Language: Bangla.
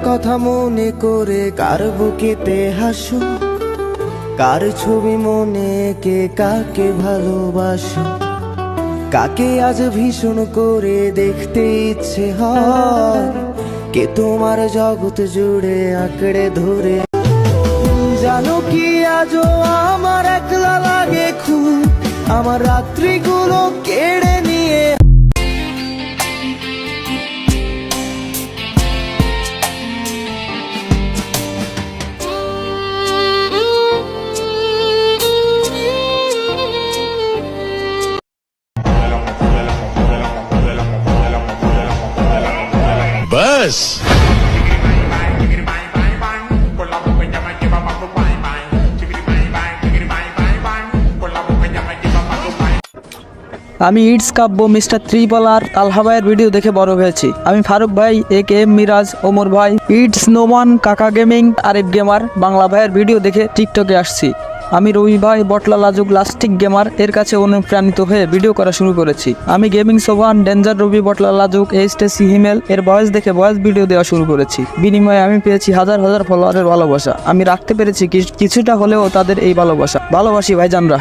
কথা মনে করে কার বুকেতে হাসো, কার ছবি মনে এঁকে কাকে ভালোবাসো, কাকে আজ ভীষণ করে দেখতে ইচ্ছে হয়, কে তোমার জগৎ জুড়ে আঁকড়ে ধরে। জানো কি আজও আমার একলা লাগে খুব, আমার রাত্রিগুলো কেড়ে নিয়ে। बस আমি ইটস কাব্য মিস্টার ত্রিপলার তালহা ভাইয়ের ভিডিও দেখে বড় হয়েছি। আমি ফারুক ভাই AKM মিরাজ, ওমর ভাই, ইটস নোমান, কাকা গেমিং, আরিফ গেমার, বাংলা ভাইয়ের ভিডিও দেখে টিকটকে আসছি। আমি রবি ভাই বটলা লাজুক লাস্টিক গেমার এর কাছে অনুপ্রাণিত হয়ে ভিডিও করা শুরু করেছি। আমি গেমিং সোভান, ডেঞ্জার রবি, বটলা লাজুক, এইচটেসি হিমেল এর ভয়েস দেখে ভয়েস ভিডিও দেওয়া শুরু করেছি। বিনিময়ে আমি পেয়েছি হাজার হাজার ফলোয়ারের ভালোবাসা। আমি রাখতে পেরেছি কিছুটা হলেও তাদের এই ভালোবাসা। ভালোবাসি ভাইজানরা।